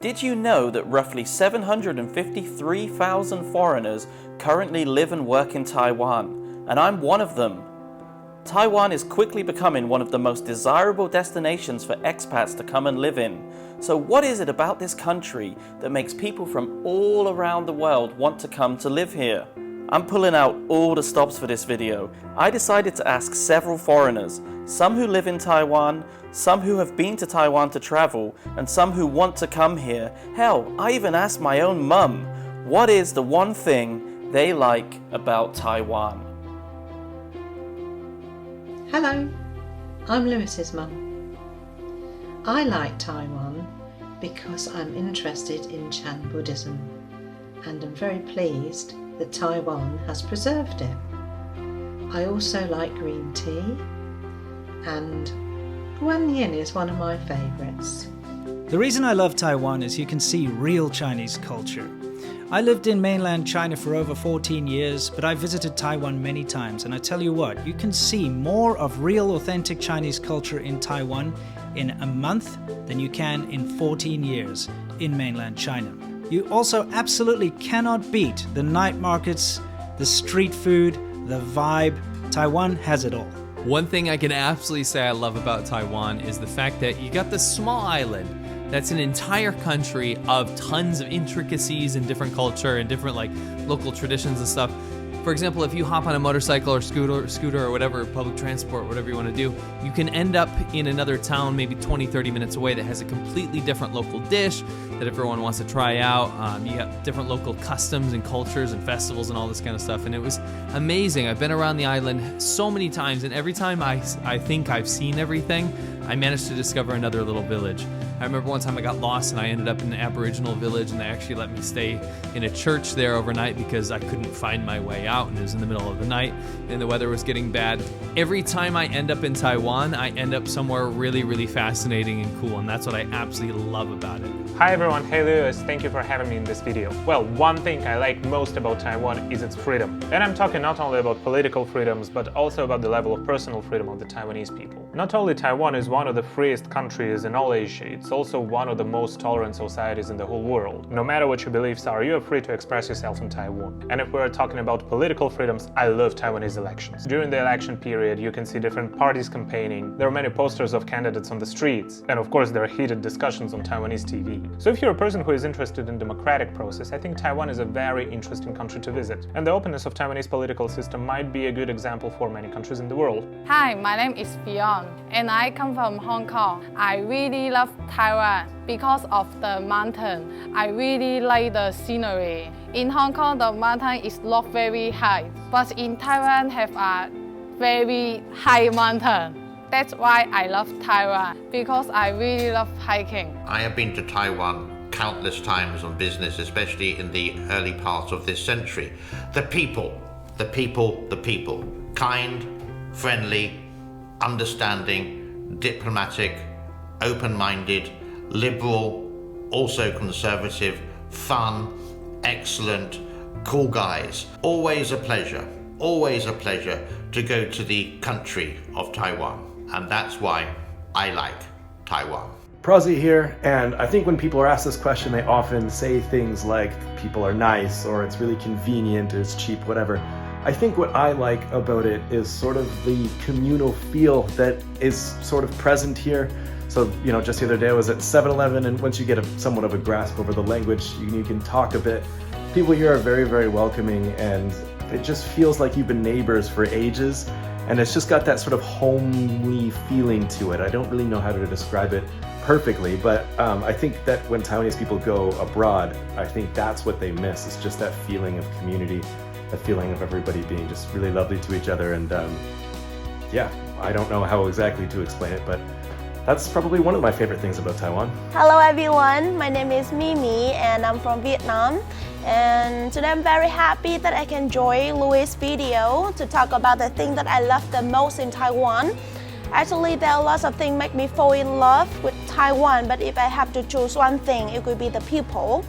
Did you know that roughly 753,000 foreigners currently live and work in Taiwan, and I'm one of them? Taiwan is quickly becoming one of the most desirable destinations for expats to come and live in. So what is it about this country that makes people from all around the world want to come to live here? I'm pulling out all the stops for this video. I decided to ask several foreigners, some who live in Taiwan, some who have been to Taiwan to travel, and some who want to come here. Hell, I even asked my own mum, what is the one thing they like about Taiwan? Hello, I'm Lewis's mum. I like Taiwan because I'm interested in Chan Buddhism, and I'm very pleased that Taiwan has preserved it. I also like green tea, and guanyin is one of my favourites. The reason I love Taiwan is you can see real Chinese culture. I lived in mainland China for over 14 years, but I visited Taiwan many times, and I tell you what, you can see more of real authentic Chinese culture in Taiwan in a month than you can in 14 years in mainland China. You also absolutely cannot beat the night markets, the street food, the vibe. Taiwan has it all. One thing I can absolutely say I love about Taiwan is the fact that you got this small island that's an entire country of tons of intricacies and different culture and different like local traditions and stuff. For example, if you hop on a motorcycle or scooter or whatever, public transport, whatever you want to do, you can end up in another town maybe 20-30 minutes away that has a completely different local dish that everyone wants to try out. You have different local customs and cultures and festivals and all this kind of stuff, and it was amazing. I've been around the island so many times, and every time I think I've seen everything, I managed to discover another little village. I remember one time I got lost and I ended up in an Aboriginal village, and they actually let me stay in a church there overnight because I couldn't find my way out, and it was in the middle of the night and the weather was getting bad. Every time I end up in Taiwan, I end up somewhere really, really fascinating and cool, and that's what I absolutely love about it. Hi everyone, hey Lewis, thank you for having me in this video. Well, one thing I like most about Taiwan is its freedom. And I'm talking not only about political freedoms, but also about the level of personal freedom of the Taiwanese people. Not only Taiwan is one of the freest countries in all Asia, it's also one of the most tolerant societies in the whole world. No matter what your beliefs are, you are free to express yourself in Taiwan. And if we're talking about political freedoms, I love Taiwanese elections. During the election period, you can see different parties campaigning. There are many posters of candidates on the streets. And of course, there are heated discussions on Taiwanese TV. So if you're a person who is interested in democratic process, I think Taiwan is a very interesting country to visit. And the openness of Taiwanese political system might be a good example for many countries in the world. Hi, my name is Fion, and I come from Hong Kong. I really love Taiwan because of the mountain. I really like the scenery. In Hong Kong, the mountain is not very high, but in Taiwan have a very high mountain. That's why I love Taiwan, because I really love hiking. I have been to Taiwan countless times on business, especially in the early part of this century. The people. Kind, friendly, understanding, diplomatic, open-minded, liberal, also conservative, fun, excellent, cool guys. Always a pleasure to go to the country of Taiwan. And that's why I like Taiwan. Prozzie here, and I think when people are asked this question, they often say things like people are nice, or it's really convenient, or it's cheap, whatever. I think what I like about it is sort of the communal feel that is sort of present here. So, you know, just the other day I was at 7-Eleven, and once you get somewhat of a grasp over the language, you can talk a bit. People here are very, very welcoming, and it just feels like you've been neighbors for ages. And it's just got that sort of homely feeling to it. I don't really know how to describe it perfectly, but I think that when Taiwanese people go abroad, I think that's what they miss. It's just that feeling of community, the feeling of everybody being just really lovely to each other. And yeah, I don't know how exactly to explain it, but that's probably one of my favorite things about Taiwan. Hello everyone, my name is Mimi and I'm from Vietnam. And today I'm very happy that I can join Louis' video to talk about the thing that I love the most in Taiwan. Actually, there are lots of things make me fall in love with Taiwan, but if I have to choose one thing, it would be the people.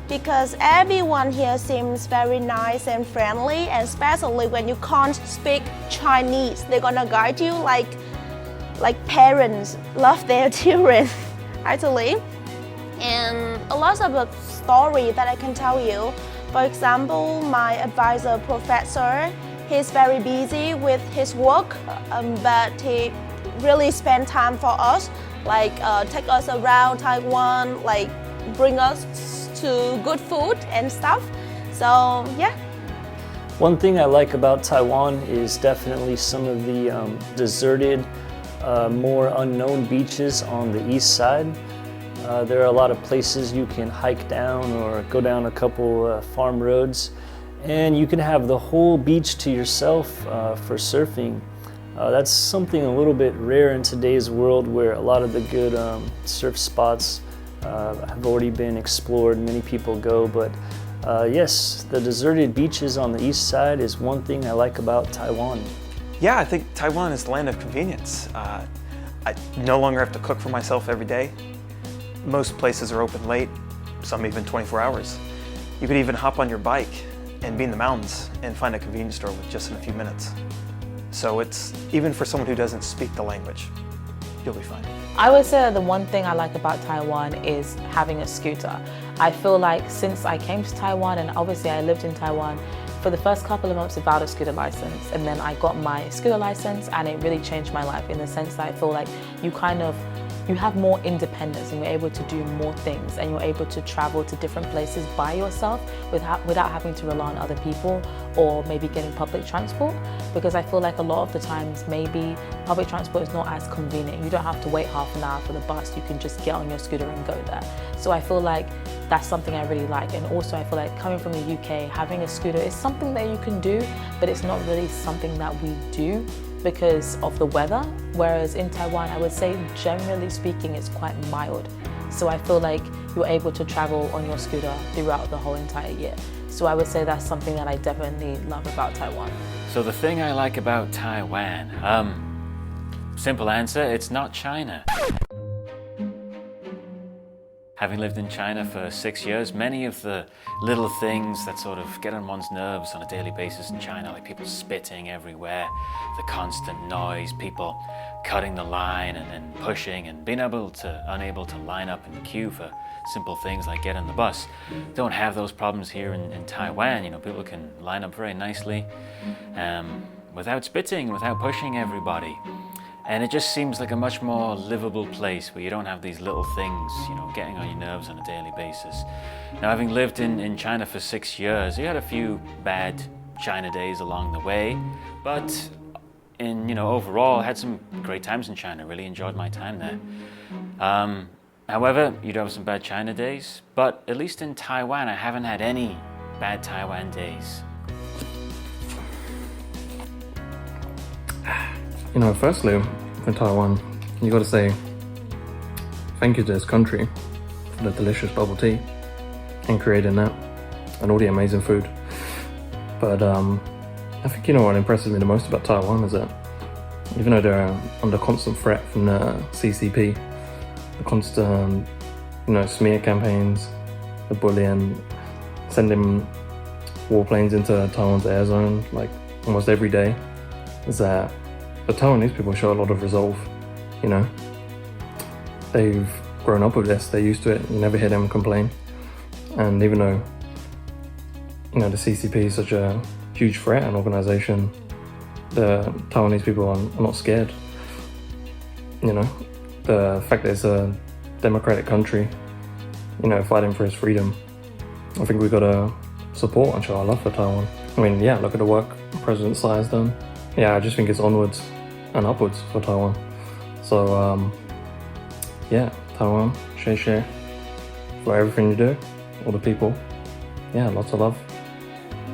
Because everyone here seems very nice and friendly, and especially when you can't speak Chinese, they're gonna guide you like parents love their children, actually. And a lot of story that I can tell you. For example, my advisor professor, he's very busy with his work, but he really spend time for us, like take us around Taiwan, like bring us to good food and stuff. So yeah. One thing I like about Taiwan is definitely some of the deserted, more unknown beaches on the east side. There are a lot of places you can hike down or go down a couple farm roads, and you can have the whole beach to yourself for surfing. That's something a little bit rare in today's world, where a lot of the good surf spots have already been explored. Many people go, but yes, the deserted beaches on the east side is one thing I like about Taiwan. Yeah, I think Taiwan is the land of convenience. I no longer have to cook for myself every day. Most places are open late, some even 24 hours. You could even hop on your bike and be in the mountains and find a convenience store with just in a few minutes. So it's, even for someone who doesn't speak the language, you'll be fine. I would say the one thing I like about Taiwan is having a scooter. I feel like since I came to Taiwan, and obviously I lived in Taiwan, for the first couple of months without a scooter license, and then I got my scooter license, and it really changed my life in the sense that I feel like you have more independence and you're able to do more things, and you're able to travel to different places by yourself without having to rely on other people or maybe getting public transport, because I feel like a lot of the times maybe public transport is not as convenient. You don't have to wait half an hour for the bus, you can just get on your scooter and go there. So I feel like that's something I really like. And also I feel like coming from the UK, having a scooter is something that you can do, but it's not really something that we do because of the weather, whereas in Taiwan I would say generally speaking it's quite mild. So I feel like you're able to travel on your scooter throughout the whole entire year. So I would say that's something that I definitely love about Taiwan. So the thing I like about Taiwan, simple answer, it's not China. Having lived in China for 6 years, many of the little things that sort of get on one's nerves on a daily basis in China, like people spitting everywhere, the constant noise, people cutting the line and then pushing and being unable to line up in queue for simple things like getting the bus. Don't have those problems here in Taiwan. You know, people can line up very nicely without spitting, without pushing everybody. And it just seems like a much more livable place where you don't have these little things, you know, getting on your nerves on a daily basis. Now, having lived in China for 6 years, we had a few bad China days along the way, but overall, I had some great times in China. Really enjoyed my time there. However, you do have some bad China days, but at least in Taiwan, I haven't had any bad Taiwan days. You know, firstly, in Taiwan, you got to say thank you to this country for the delicious bubble tea and creating that and all the amazing food. But I think, you know, what impresses me the most about Taiwan is that even though they're under constant threat from the CCP, the constant, smear campaigns, the bullying, sending warplanes into Taiwan's air zone like almost every day, is that the Taiwanese people show a lot of resolve. You know, they've grown up with this, they're used to it, you never hear them complain. And even though, the CCP is such a huge threat and organization, the Taiwanese people are not scared. The fact that it's a democratic country, fighting for its freedom, I think we've got to support and show our love for Taiwan. I mean, yeah, look at the work President Tsai has done. Yeah, I just think it's onwards and upwards for Taiwan. So, yeah, Taiwan, share for everything you do, all the people. Yeah, lots of love.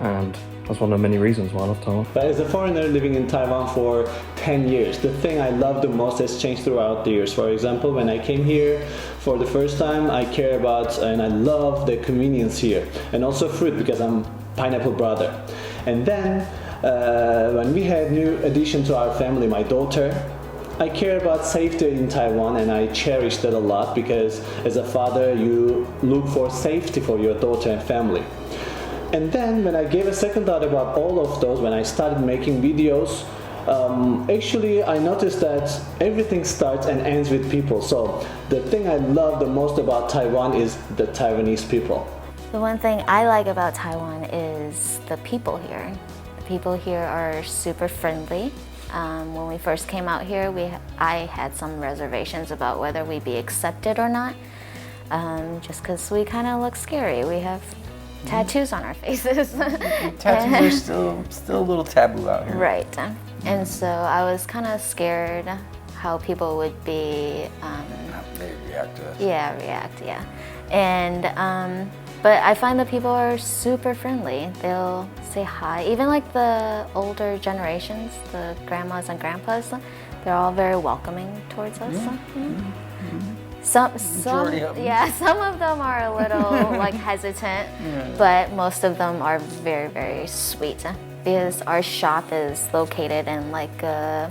And that's one of the many reasons why I love Taiwan. But as a foreigner living in Taiwan for 10 years, the thing I love the most has changed throughout the years. For example, when I came here for the first time, I care about and I love the convenience here. And also fruit, because I'm pineapple brother. And then, when we had new addition to our family, my daughter, I care about safety in Taiwan and I cherish that a lot, because as a father you look for safety for your daughter and family. And then when I gave a second thought about all of those, when I started making videos, Actually, I noticed that everything starts and ends with people. So the thing I love the most about Taiwan is the Taiwanese people. The one thing I like about Taiwan is the people here. The people here are super friendly. When we first came out here, I had some reservations about whether we'd be accepted or not, just because we kind of look scary. We have tattoos on our faces. Tattoos are still a little taboo out here. Right. And so I was kind of scared how people would be... they react to us. Yeah, react, yeah. And, but I find that people are super friendly. They'll say hi. Even like the older generations, the grandmas and grandpas, they're all very welcoming towards us. Some of them are a little like hesitant, but most of them are very, very sweet. Because our shop is located in like a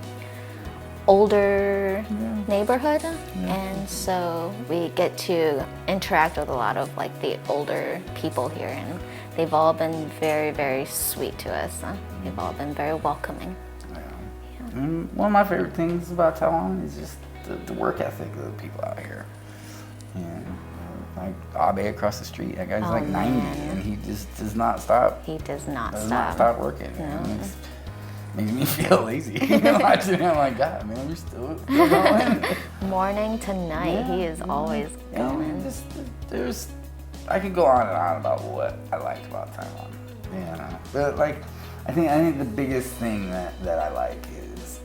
older neighborhood, and so we get to interact with a lot of like the older people here, and they've all been very, very sweet to us. They've all been very welcoming. And one of my favorite things about Taiwan is just the work ethic of the people out here. And like Abe across the street, that guy's like 90, and he just does not stop. He does not stop working. No. Makes me feel lazy. Watching him, like, God, man, you're still going. Morning to night, he is always going. I could go on and on about what I like about Taiwan. But like, I think the biggest thing that I like is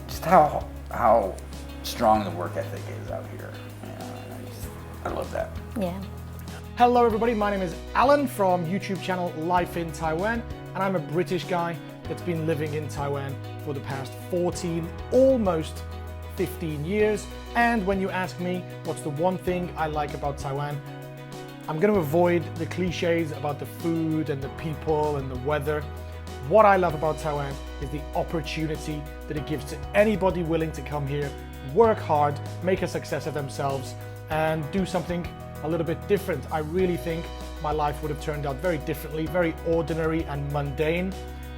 just how strong the work ethic is out here. I love that. Yeah. Hello everybody, my name is Alan from YouTube channel Life in Taiwan, and I'm a British guy that's been living in Taiwan for the past 14, almost 15 years. And when you ask me what's the one thing I like about Taiwan, I'm going to avoid the cliches about the food and the people and the weather. What I love about Taiwan is the opportunity that it gives to anybody willing to come here, work hard, make a success of themselves, and do something a little bit different. I really think my life would have turned out very differently, very ordinary and mundane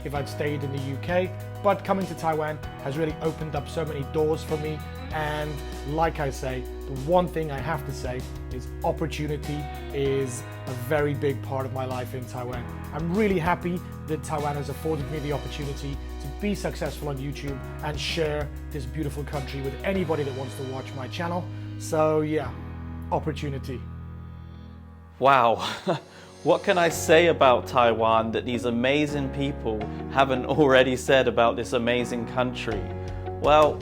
if I'd stayed in the UK. But coming to Taiwan has really opened up so many doors for me. And like I say, the one thing I have to say is opportunity is a very big part of my life in Taiwan. I'm really happy that Taiwan has afforded me the opportunity to be successful on YouTube and share this beautiful country with anybody that wants to watch my channel. So yeah, opportunity. Wow. What can I say about Taiwan that these amazing people haven't already said about this amazing country? Well,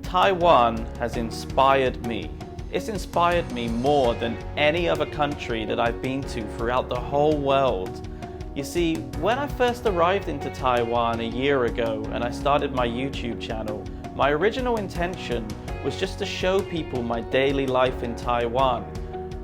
Taiwan has inspired me. It's inspired me more than any other country that I've been to throughout the whole world. You see, when I first arrived into Taiwan a year ago and I started my YouTube channel, my original intention was just to show people my daily life in Taiwan.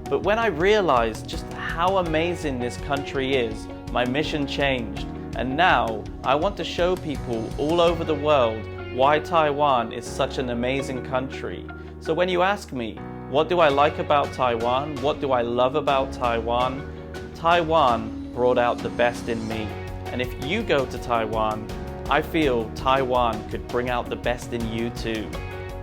But when I realized just how amazing this country is, my mission changed. And now I want to show people all over the world why Taiwan is such an amazing country. So when you ask me, what do I like about Taiwan? What do I love about Taiwan? Taiwan brought out the best in me. And if you go to Taiwan, I feel Taiwan could bring out the best in you too.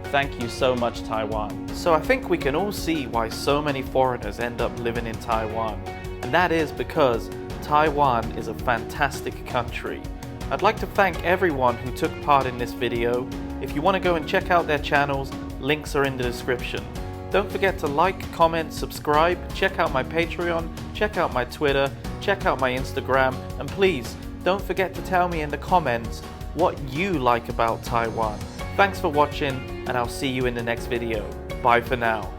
Thank you so much, Taiwan. So I think we can all see why so many foreigners end up living in Taiwan. And that is because Taiwan is a fantastic country. I'd like to thank everyone who took part in this video. If you want to go and check out their channels, links are in the description. Don't forget to like, comment, subscribe, check out my Patreon, check out my Twitter, check out my Instagram, and please don't forget to tell me in the comments what you like about Taiwan. Thanks for watching, and I'll see you in the next video. Bye for now.